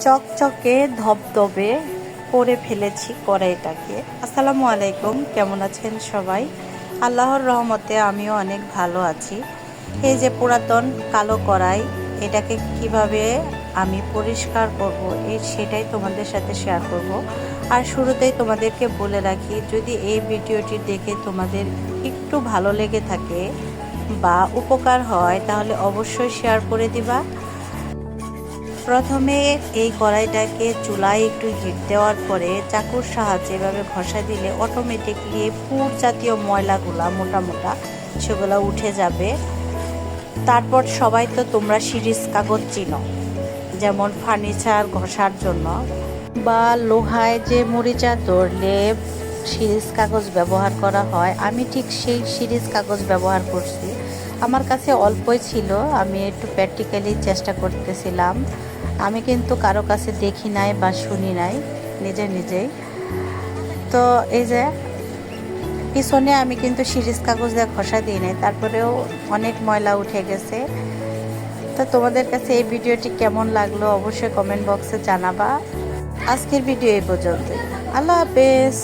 চকচকে ধবধবে করে ফেলেছি কড়াইটাকে। আসসালামু আলাইকুম, কেমন আছেন সবাই? আল্লাহর রহমতে আমিও অনেক ভালো আছি। এই যে পুরাতন কালো কড়াই, এটাকে কিভাবে আমি পরিষ্কার করব সেটাই তোমাদের সাথে শেয়ার করব। আর শুরুতেই তোমাদেরকে বলে রাখি, যদি এই ভিডিওটি দেখে তোমাদের একটু ভালো লেগে থাকে বা উপকার হয় তাহলে অবশ্যই শেয়ার করে দিবা। প্রথমে এই কড়াইটাকে চুলায় একটু হিট দেওয়ার পরে চাকুর সাহায্যে এভাবে ঘষা দিলে অটোমেটিকলি পুর জাতীয় ময়লাগুলা মোটা মোটা সেগুলো উঠে যাবে। তারপর সবাই তো তোমরা সিরিজ কাগজ চিনো, যেমন ফার্নিচার ঘষার জন্য বা লোহায় যে মরিচা ধরলে সিরিজ কাগজ ব্যবহার করা হয়, আমি ঠিক সেই সিরিজ কাগজ ব্যবহার করছি। আমার কাছে অল্পই ছিল, আমি একটু প্র্যাকটিক্যালি চেষ্টা করতেছিলাম। আমি কিন্তু কারো কাছে দেখি নাই বা শুনি নাই, নিজে নিজেই। তো এই যে পিছনে আমি কিন্তু সিরিজ কাগজ দিয়ে ঘষা দিই নাই, তারপরেও অনেক ময়লা উঠে গেছে। তো তোমাদের কাছে এই ভিডিওটি কেমন লাগলো অবশ্যই কমেন্ট বক্সে জানাবা। আজকের ভিডিও এই পর্যন্তই। আল্লাহ হাফেজ।